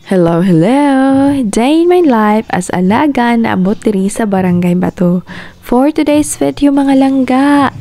Hello, hello! Day in my life as alaga na abot diri sa Barangay Bato. For today's video mga langga,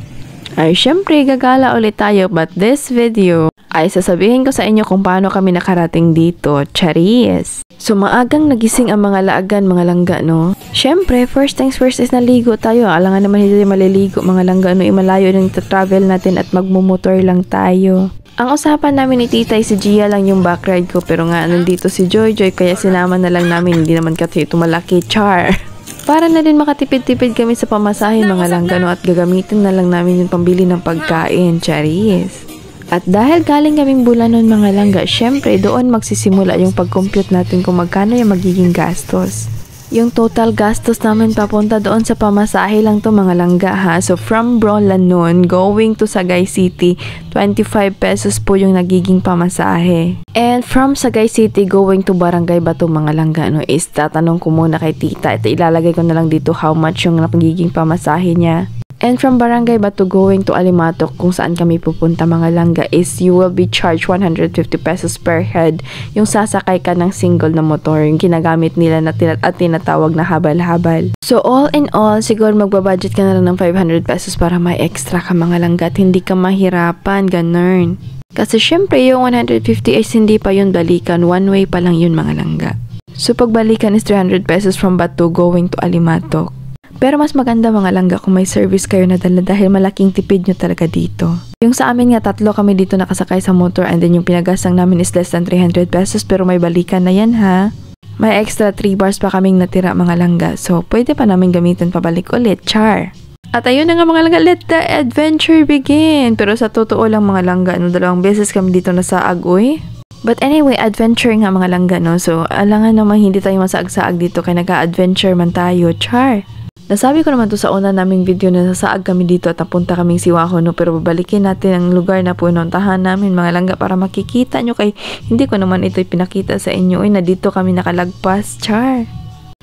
ay syempre gagala ulit tayo, but this video ay sasabihin ko sa inyo kung paano kami nakarating dito. Charis! So maagang nagising ang mga laagan mga langga, no? Syempre, first things first is naligo tayo. Alangan naman hindi maliligo mga langga, no? Imalayo ng travel natin at magmumotor lang tayo. Ang usapan namin ni Tita ay si Gia lang yung backride ko, pero nga nandito si Joy kaya sinama na lang namin, hindi naman kasi ito malaki, char. Para na din makatipid-tipid kami sa pamasahe mga langgano at gagamitin na lang namin yung pambili ng pagkain, charis. At dahil galing kaming Bulanon mga langga, syempre doon magsisimula yung pag-compute natin kung magkano yung magiging gastos. Yung total gastos namin papunta doon sa pamasahe lang to mga langga ha. So from Bulanon going to Sagay City, 25 pesos po yung nagiging pamasahe. And from Sagay City going to Barangay Bato mga langga, no, is tatanong ko muna kay Tita. Ito ilalagay ko na lang dito how much yung nagiging pamasahe niya. And from Barangay Bato going to Alimatok, kung saan kami pupunta mga langga, is you will be charged 150 pesos per head. Yung sasakay ka ng single na motor, yung ginagamit nila na at tinatawag na habal-habal. So all in all, siguro magbabudget ka na lang ng 500 pesos para may extra ka mga langga at hindi ka mahirapan, ganun. Kasi syempre yung 150 is hindi pa yun balikan, one way pa lang yun mga langga. So pagbalikan is 300 pesos from Bato going to Alimatok. Pero mas maganda mga langga kung may service kayo na dala dahil malaking tipid nyo talaga dito. Yung sa amin nga, 3 kami dito nakasakay sa motor and then yung pinagasang namin is less than 300 pesos pero may balikan na yan ha. May extra 3 bars pa kaming natira mga langga, so pwede pa namin gamitin pabalik ulit, char. At ayun na nga mga langga, let the adventure begin. Pero sa totoo lang mga langga, 2 beses kami dito nasaag uy. But anyway, adventure nga mga langga, no? So alangan naman hindi tayo masaag-saag dito kaya nag-adventure man tayo, char. Nasabi ko naman to sa una naming video na nasaag kami dito at napunta kaming Siwako, no? Pero babalikin natin ang lugar na punontahan namin mga langga para makikita nyo kay hindi ko naman ito ipinakita sa inyo. Uy, na dito kami nakalagpas, char.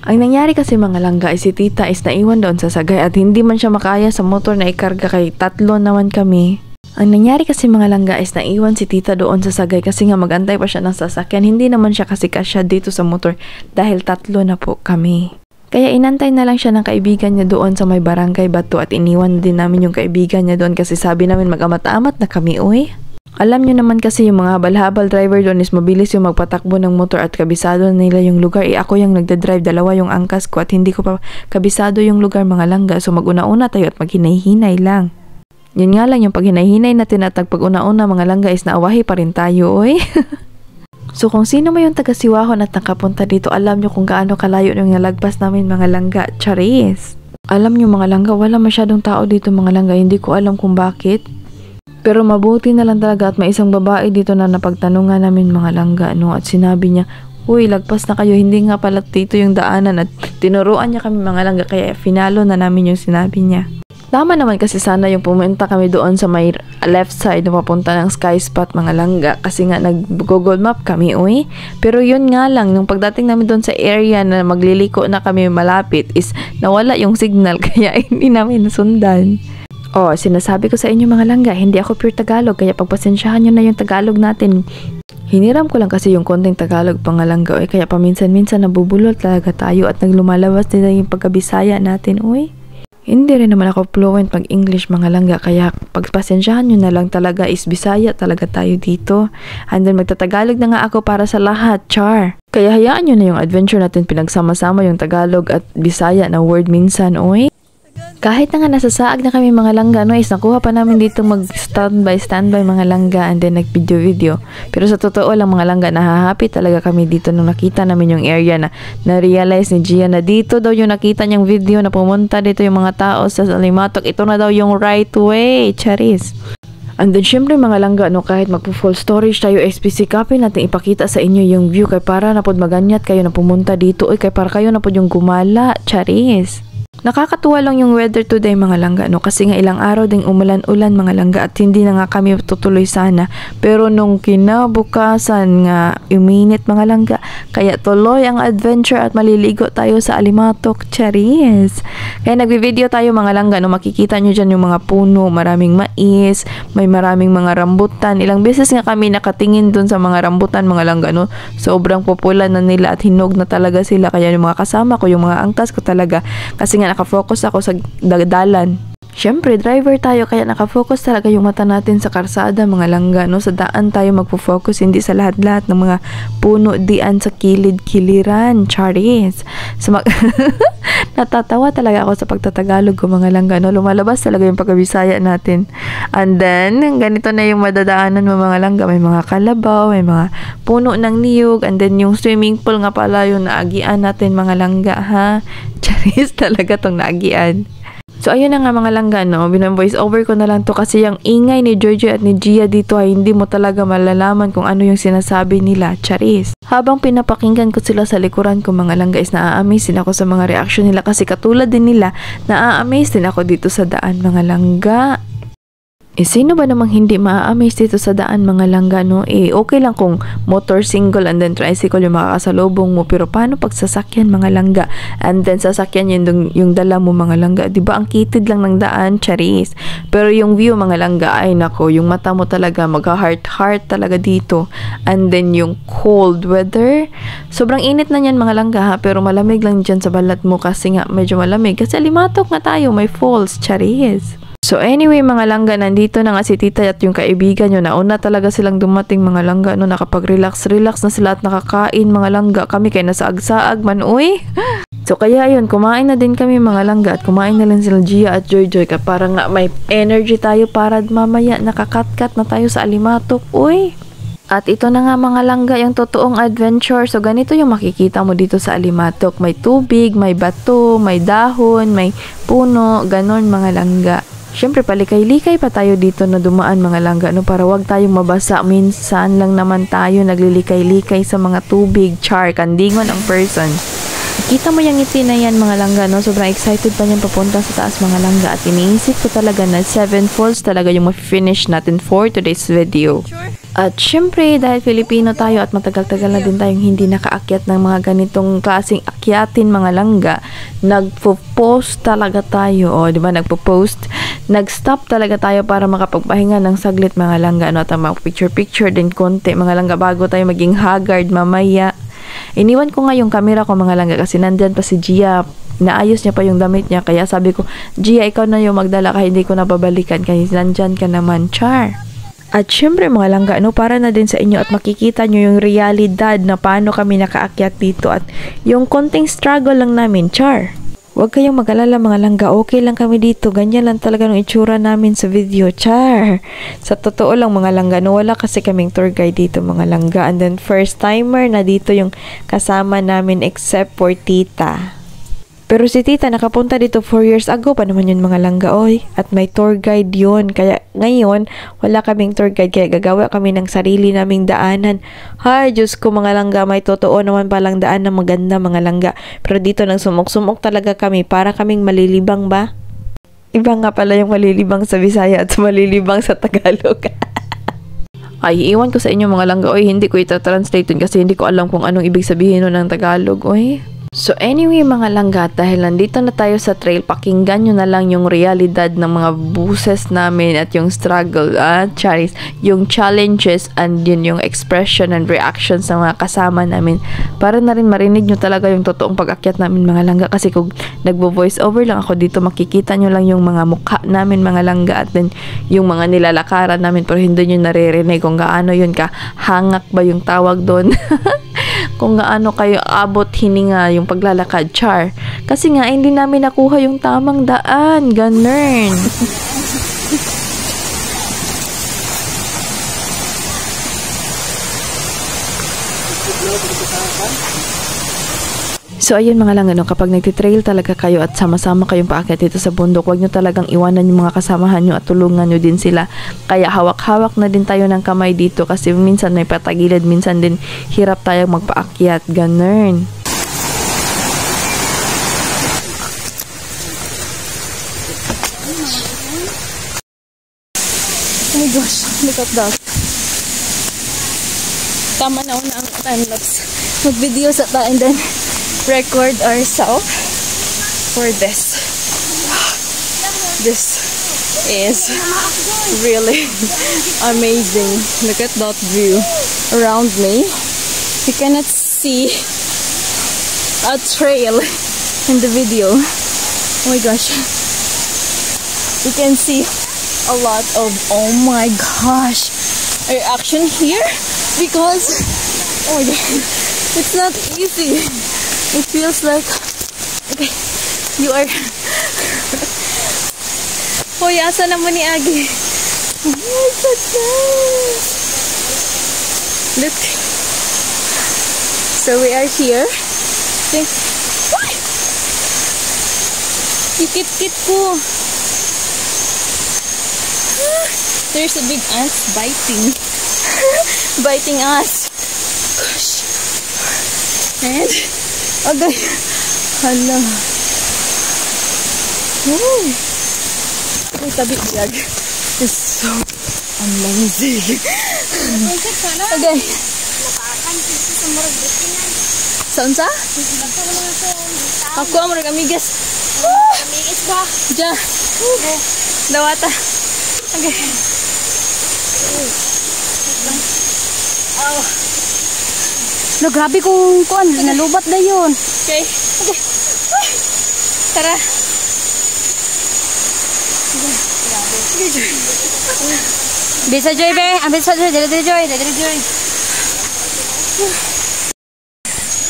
Ang nangyari kasi mga langga ay si Tita is naiwan doon sa Sagay at hindi man siya makaya sa motor na ikarga kay 3 naman kami. Ang nangyari kasi mga langga is naiwan si Tita doon sa Sagay kasi nga magantay pa siya ng sasakyan. Hindi naman siya kasi kasya dito sa motor dahil 3 na po kami. Kaya inantay na lang siya ng kaibigan niya doon sa may Barangay Bato at iniwan din namin yung kaibigan niya doon kasi sabi namin mag-amat-amat na kami, uy. Alam niyo naman kasi yung mga habal-habal driver doon is mabilis yung magpatakbo ng motor at kabisado nila yung lugar. Ako yung nagdadrive, 2 yung angkas ko at hindi ko pa kabisado yung lugar mga langga. So mag-una-una tayo at maghinay-hinay lang. Yun nga lang yung paghinay-hinay natin at pag-una-una mga langga is naawahi pa rin tayo, uy. So kung sino may yung taga-Siwahon at nakapunta dito, alam nyo kung gaano kalayo yung nalagpas namin mga langga, charis. Alam nyo mga langga, wala masyadong tao dito mga langga, hindi ko alam kung bakit. Pero mabuti na lang talaga at may isang babae dito na napagtanungan namin mga langga, no? At sinabi niya, uy, lagpas na kayo, hindi nga pala dito yung daanan at tinuruan niya kami mga langga, kaya finalo na namin yung sinabi niya. Tama naman kasi sana yung pumunta kami doon sa may left side na papunta ng Sky Spot mga langga kasi nga nag-Google Map kami, uy. Pero yun nga lang, nung pagdating namin doon sa area na magliliko na kami malapit is nawala yung signal kaya hindi namin nasundan. Oh, sinasabi ko sa inyo mga langga, hindi ako pure Tagalog kaya pagpasensyahan nyo na yung Tagalog natin. Hiniram ko lang kasi yung konting Tagalog pangalangga, uy, kaya paminsan-minsan nabubulol talaga tayo at naglumalabas din yung pagkabisaya natin, uy. Hindi rin naman ako fluent pag-English mga langga kaya pagpasensyahan nyo na lang talaga is Bisaya talaga tayo dito. And then magtatagalog na nga ako para sa lahat, char. Kaya hayaan nyo na yung adventure natin pinagsama-sama yung Tagalog at Bisaya na word minsan, oy. Kahit na nga nasasaag na kami mga langga, no, is nakuha pa namin dito mag-standby mga langga and then nag-video. Pero sa totoo lang mga langga, nahahappy talaga kami dito nung nakita namin yung area na na-realize ni Gia na dito daw yung nakita niyang video na pumunta dito yung mga tao sa Alimatok. Ito na daw yung right way, charis. And then syempre mga langga, no, kahit magpo-full storage tayo, SPC copy natin ipakita sa inyo yung view kay para napod maganyat kayo na pumunta dito, kay para kayo napod yung gumala, charis. Nakakatuwa lang yung weather today mga langga, no? Kasi nga ilang araw ding umulan-ulan mga langga at hindi na nga kami tutuloy sana. Pero nung kinabukasan nga uminit mga langga, kaya tuloy ang adventure at maliligo tayo sa Alimatok, charis. Kaya nagvi-video tayo mga langga, no? Makikita nyo dyan yung mga puno, maraming mais, may maraming mga rambutan. Ilang beses nga kami nakatingin dun sa mga rambutan mga langga, no? Sobrang popular na nila at hinog na talaga sila. Kaya yung mga kasama ko, yung mga angkas ko talaga, kasi nga nakafocus ako sa dagdalan. Siyempre, driver tayo kaya nakafocus talaga yung mata natin sa karsada mga langga, no? Sa daan tayo magpo-focus, hindi sa lahat-lahat ng mga puno diyan sa kilid-kiliran, charis. So, natatawa talaga ako sa pagtatagalog ko mga langga, no? Lumalabas talaga yung pagkabisaya natin. And then, ganito na yung madadaanan mo mga langga. May mga kalabaw, may mga puno ng niyog, and then yung swimming pool nga pala yung naagian natin mga langga, ha? Charis talaga tong naagian. So, ayun na nga mga langga, no? Bina-voice over ko na lang to kasi yung ingay ni Jojo at ni Gia dito ay hindi mo talaga malalaman kung ano yung sinasabi nila, charis. Habang pinapakinggan ko sila sa likuran ko mga langga is naa-amaze din ako sa mga reaction nila kasi katulad din nila, naa-amaze din ako dito sa daan mga langga. Sino ba namang hindi maa-amaze dito sa daan mga langga, no? Okay lang kung motor single and then tricycle yung makakasalubong mo, pero paano pag sasakyan mga langga and then sasakyan yung dala mo mga langga, diba ang kitid lang ng daan, charis. Pero yung view mga langga, ay nako, yung mata mo talaga magka-heart talaga dito. And then yung cold weather, sobrang init na yan mga langga ha, pero malamig lang dyan sa balat mo kasi nga medyo malamig kasi Alimatok nga tayo, may falls, charis. So anyway mga langga, nandito na nga si tita at yung kaibigan nyo. Nauna talaga silang dumating mga langga, no? Nakapag-relax na sila at nakakain mga langga. Kami kay nasaag-saag man, uy. So kaya yun, kumain na din kami mga langga at kumain na lang sila Gia at Joy ka para nga may energy tayo para mamaya nakakatkat na tayo sa Alimatok, uy. At ito na nga mga langga yung totoong adventure. So ganito yung makikita mo dito sa Alimatok. May tubig, may bato, may dahon, may puno, ganon mga langga. Siyempre, palikay-likay pa tayo dito na dumaan mga langga, no? Para wag tayong mabasa. Minsan lang naman tayo naglilikay-likay sa mga tubig. Char, kandingon ang person. Kita mo yung ngiti na yan mga langga, no? Sobrang excited pa niyan papunta sa taas mga langga. At iniisip ko talaga na 7 falls talaga yung ma-finish natin for today's video. At syempre, dahil Filipino tayo at matagal-tagal na din tayong hindi nakaakyat ng mga ganitong klaseng akyatin mga langga, nagpo-post talaga tayo. O, di ba? Nagpo-post. Nag-stop talaga tayo para makapagpahinga ng saglit mga langga. Ano, at mag-picture-picture din konti mga langga bago tayo maging haggard mamaya. Iniwan ko nga yung camera ko mga langga kasi nandyan pa si Gia. Naayos niya pa yung damit niya. Kaya sabi ko, Gia, ikaw na yung magdala kahit hindi ko napabalikan. Kaya nandyan ka naman, char. At syempre mga langga, no, para na din sa inyo at makikita nyo yung realidad na paano kami nakaakyat dito at yung konting struggle lang namin, char. Huwag kayong mag-alala mga langga, okay lang kami dito. Ganyan lang talaga ng itsura namin sa video, char. Sa totoo lang mga langga, no, wala kasi kaming tour guide dito mga langga. And then first timer na dito yung kasama namin except for tita. Pero si tita nakapunta dito 4 years ago pa naman yun mga langga, oy. At may tour guide yun. Kaya ngayon, wala kaming tour guide. Kaya gagawa kami ng sarili naming daanan. Hay, Diyos ko mga langga, may totoo naman palang daan na maganda mga langga. Pero dito nang sumok-sumok talaga kami para kaming malilibang ba? Iba nga pala yung malilibang sa Bisaya at malilibang sa Tagalog. Ay, iwan ko sa inyo mga langga, oy. Hindi ko ita-translate kasi hindi ko alam kung anong ibig sabihin nun ng Tagalog, oy. So anyway mga langga, dahil nandito na tayo sa trail, pakinggan nyo na lang yung realidad ng mga buses namin at yung struggle, charis, yung challenges and yun yung expression and reactions ng mga kasama namin para na rin marinig nyo talaga yung totoong pag-akyat namin mga langga. Kasi kung nagbo-voice over lang ako dito, makikita nyo lang yung mga mukha namin mga langga at then yung mga nilalakaran namin pero hindi nyo naririnig kung gaano yun ka hangak ba yung tawag doon. Kung gaano kayo abot hininga yung paglalakad, char. Kasi nga, hindi namin nakuha yung tamang daan. Ganun. So ayun mga lang, ano, kapag nagtitrail talaga kayo at sama-sama kayong paakyat dito sa bundok, huwag nyo talagang iwanan yung mga kasamahan nyo at tulungan nyo din sila. Kaya hawak-hawak na din tayo ng kamay dito kasi minsan may patagilid, minsan din hirap tayo magpaakyat. Ganun. gosh, look at that. Tama na una ang time-lapse. Mag-video sa ta and then record ourselves for this. This is really amazing. Look at that view around me. You cannot see a trail in the video. Oh my gosh. You can see a lot of, oh my gosh, action here because, oh my god, it's not easy. It feels like, okay, you are, hoy, asa naman ni Agi? Oh my goodness. Look. So we are here. Okay. Kikit-kit ko. There's a big ant biting. Biting us. Gosh. And, okay. Hala. Oh. Ay, tabi biyag. It's so amazing. Okay. Saan sa? Ako ang mga amigas. Amigas ba? Diyan. Dawata. Okay. No, grabe kung kuan, nalubat na yun. Okay. Okay. Tara. Bisa Joy, be. Ambil sa Joy. Dali Joy. Dali Joy.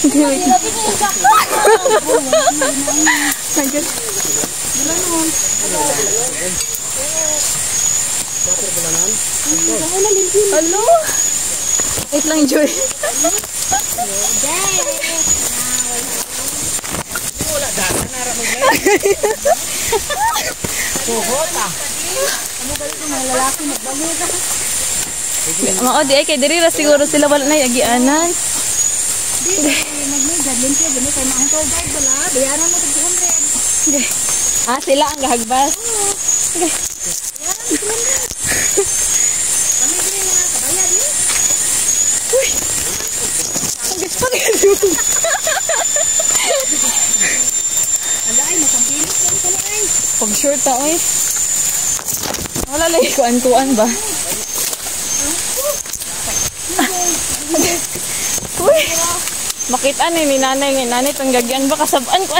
Okay, wait. Hello? Wait lang, Joy. Mao di ay kay diri ra siguro sila wala na agianan. Ah, sila ang gahagbas. Okay. Uy. Ang gaspang yun. Pag sure ta, oy. Wala lang kuan-kuan ba? Uy. Makita ni nanay nga nanay tanggagyan ba kasabaan ko.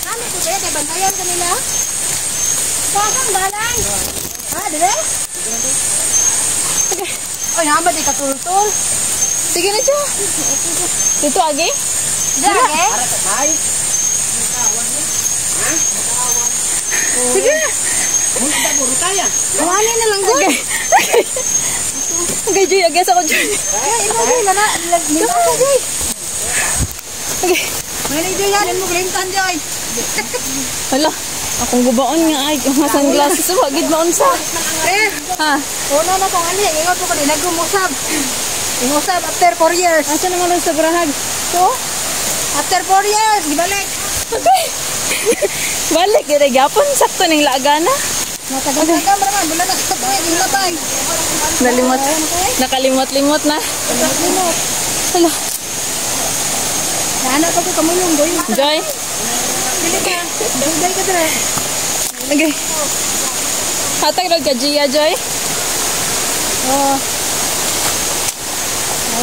Ano ko kaya kay bantayan kanila? Pasang balay. Ha, dire? Okay. Oy, hamba di katultol. Sige na siya. Dito agi? Dire, age? Sige. Kuhanin na lang gud. Okay. Okay, Joy. Agas ako, Joy. Ay, ilagay na na. Ilagay. Okay. Mali Joy yan mo glimtan Joy. Hala. Akong gubaon nga ay. Mga sunglasses. Wagid maon sa. Ha? Una na kung ali. Ingat ko kanina gumusab. Gumusab after 4 years. Asa naman lang sa brahag? So, after 4 years, gibalik. Okay. Balik. Gada gyapon. Sakto ning laagana. Matagal-tagal naman. Wala na sa tuwid. Ilabay. Nalimot. Nakalimot-limot na. Limot. Hala. Naanak ko kamulong Joy. Joy. Dili ka. Dugay ka dire. Okay. Hatag rag ka, Gia, Joy. Oh.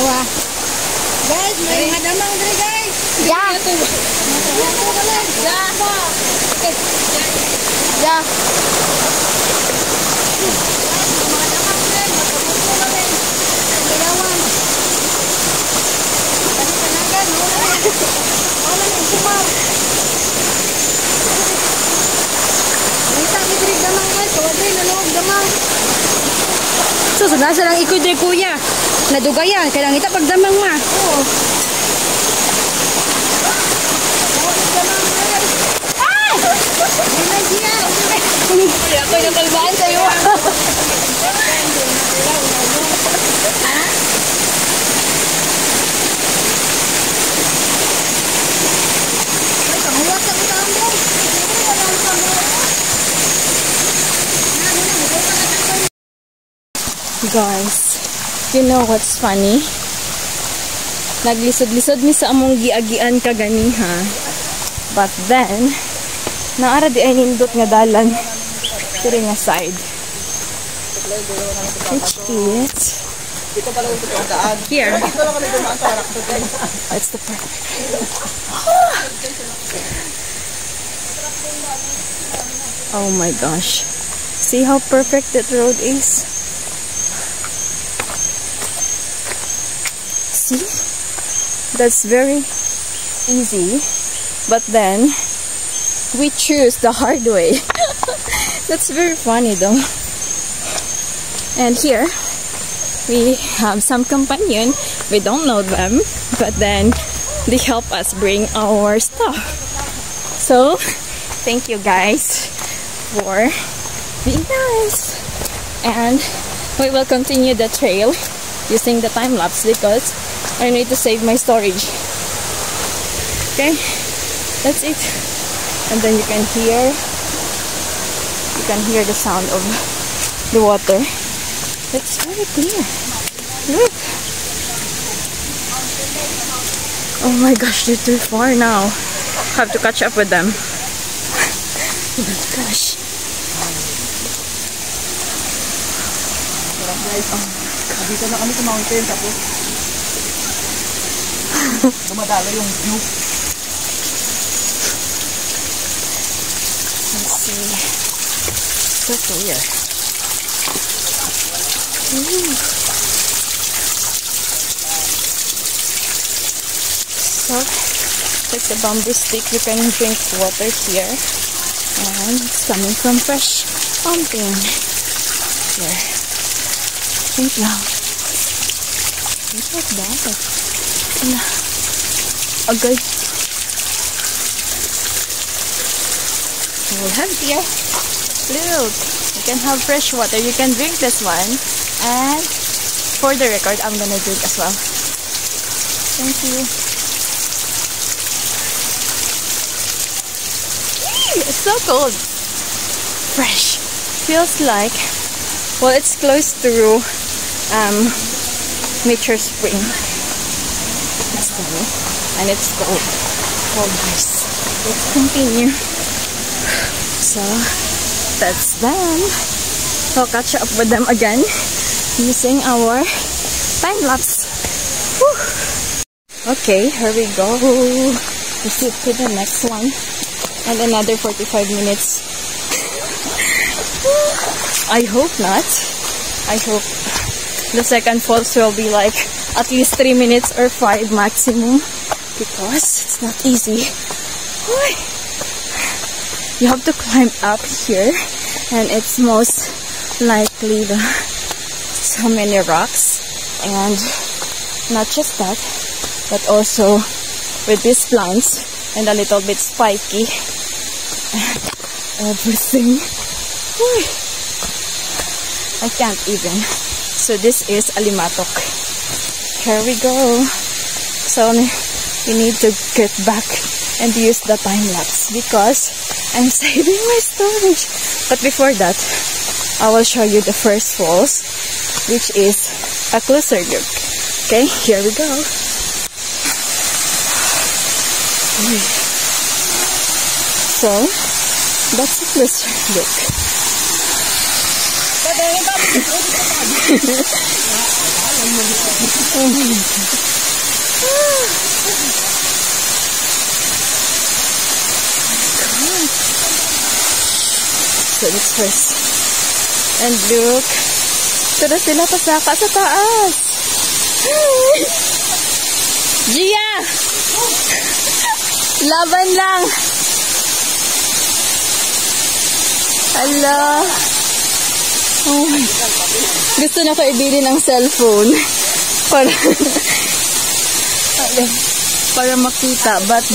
Awa. Guys, may hadamang dire guys. Ja. Ja. Ja. Susunod sa lang ikoy day kuya. Nadugayan, kailang kita pagdamang ma. Oo. Ah! Ako yung kalbaan sa'yo. Guys, you know what's funny? Naglisod-lisod mi sa among giagian kagani ha. But then, naara di ay nindot nga dalan diri nga side. Which is here. That's the part. Oh my gosh. See how perfect that road is? See? That's very easy. But then, we choose the hard way. That's very funny though. And here, we have some companion. We don't know them, but then they help us bring our stuff. So, thank you guys for being nice. And we will continue the trail using the time lapse because I need to save my storage. Okay, that's it. And then you can hear the sound of the water. It's very clear. Look. Oh my gosh, they're too far now. Have to catch up with them. Oh my gosh. Dito na kami sa mountain tapos dumadalo yung view. Let's see. So clear. So, it's a bamboo stick. You can drink water here. And it's coming from fresh fountain. Here. Wait lang. Look at that. Agad. We'll have here. Look. You can have fresh water. You can drink this one. And for the record, I'm gonna drink as well. Thank you. It's so cold. Fresh. Feels like, well, it's close to Nature Spring. It's cold. And it's cold. Oh, nice. Let's continue. So, that's them. I'll catch up with them again using our time lapse. Whew. Okay, here we go. Proceed to the next one. And another 45 minutes. I hope not. I hope the second falls will be like at least 3 minutes or 5 maximum. Because it's not easy. You have to climb up here. And it's most likely so many rocks. And not just that, but also with these plants and a little bit spiky. Everything. I can't even. So this is Alimatok. Here we go. So we need to get back and use the time lapse because I'm saving my storage. But before that, I will show you the first falls, which is a closer look. Okay, here we go. So, that's a closer look. So it's first. And look. Tara sila pasaka sa taas. Gia! Laban lang. Ala. Oh my God. Gusto na ko ibili ng cellphone. Para makita. But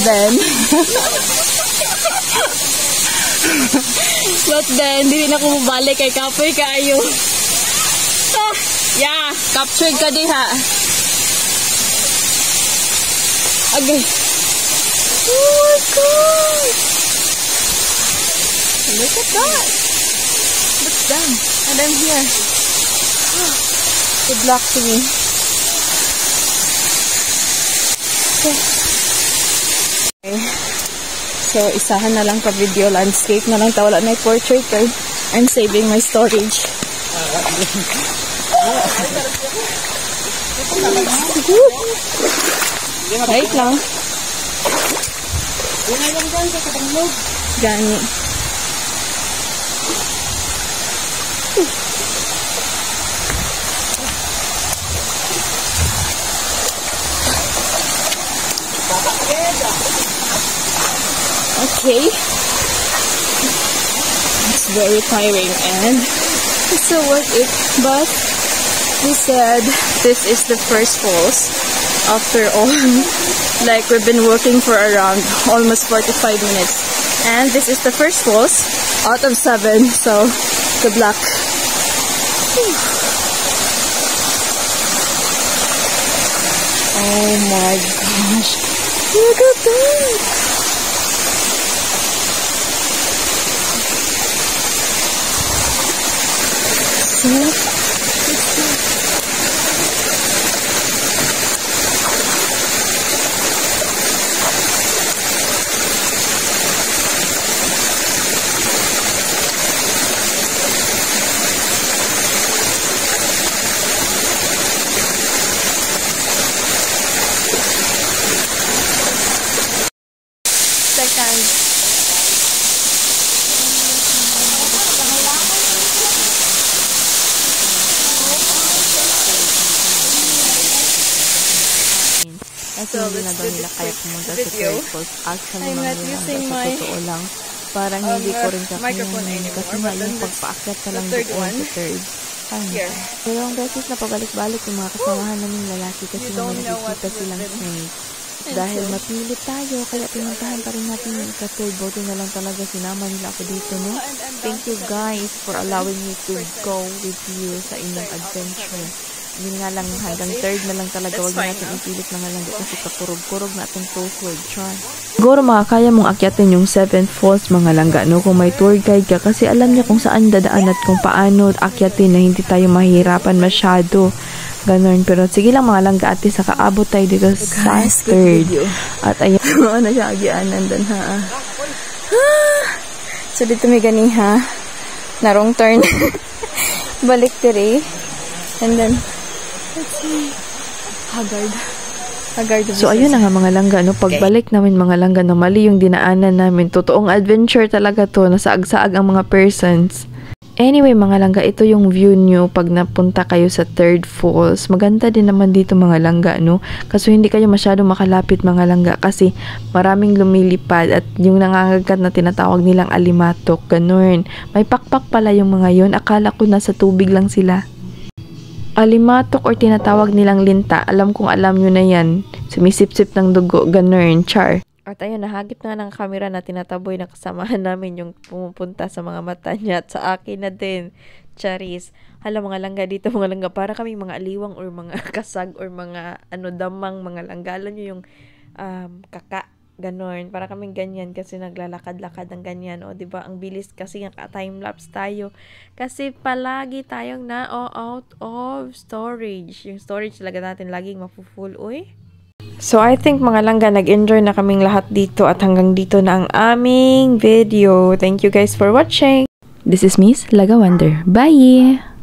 then hindi na ko mabalik kay kapoy kayo. Yeah, captured ka diha. Okay. Oh my God! Look at that! Look down. And I'm here. Good luck to me. Okay. So, isahan na lang pa-video landscape na lang. Wala na yung portrait card. I'm saving my storage. Wait lang. Gani. Okay. It's very tiring and it's so worth it. But we said this is the first falls after all. Like we've been walking for around almost 45 minutes. And this is the first falls out of 7. So good luck. Oh my gosh. Look at that. Kasi hindi na daw nila kaya pumunta sa third falls. Actually, sa totoo lang, parang hindi ko rin kakayanin. Kasi nga yung pagpaakyat na lang doon sa third. Dalawang beses na pabalik-balik yung mga kasamahan namin lalaki kasi naman nakikita silang snake. Dahil mapilit tayo, kaya pinuntahan pa rin natin yung ika-third. Buti na lang talaga sinama nila ako dito, no? Thank you guys for allowing me to go with you sa inyong adventure. Yun nga lang, hanggang third na lang talaga. Huwag natin ipilit na nga lang kasi kapurog-kurog na itong tuhod. Siguro makakaya mong akyatin yung 7th falls mga langga, no? Kung may tour guide ka kasi alam niya kung saan dadaan at kung paano akyatin na hindi tayo mahirapan masyado. Ganon. Pero sige lang mga langga ate, saka abot tayo dito sa third. At ayun, na siya agianan doon ha. So dito may gani ha. Narong turn. Balik tiri. And then Haggard. So ayun na nga mga langga, no, pagbalik namin mga langga na mali yung dinaanan namin. Totoong adventure talaga to, nasaag-saag ang mga persons. Anyway mga langga, ito yung view nyo pag napunta kayo sa third falls. Maganda din naman dito mga langga, no? Kasi hindi kayo masyado makalapit mga langga kasi maraming lumilipad at yung nangangagat na tinatawag nilang alimatok, ganun. May pakpak pala yung mga yun. Akala ko nasa tubig lang sila. Alimatok or tinatawag nilang linta. Alam kong alam nyo na yan. Sumisip-sip ng dugo. Ganun. Char. At ayun, nahagip na ng camera na tinataboy na kasamahan namin yung pumupunta sa mga mata niya at sa akin na din. Charis. Hala mga langga dito mga langga. Para kami mga aliwang or mga kasag or mga damang mga langga. Alam nyo yung kaka. Ganon. Para kaming ganyan kasi naglalakad-lakad ng ganyan. O, diba? Ang bilis kasi yung time-lapse tayo. Kasi palagi tayong out of storage. Yung storage talaga natin laging mafu-full. Uy. So, I think mga langga, nag-enjoy na kaming lahat dito at hanggang dito na ang aming video. Thank you guys for watching. This is Miss Laga Wonder. Bye!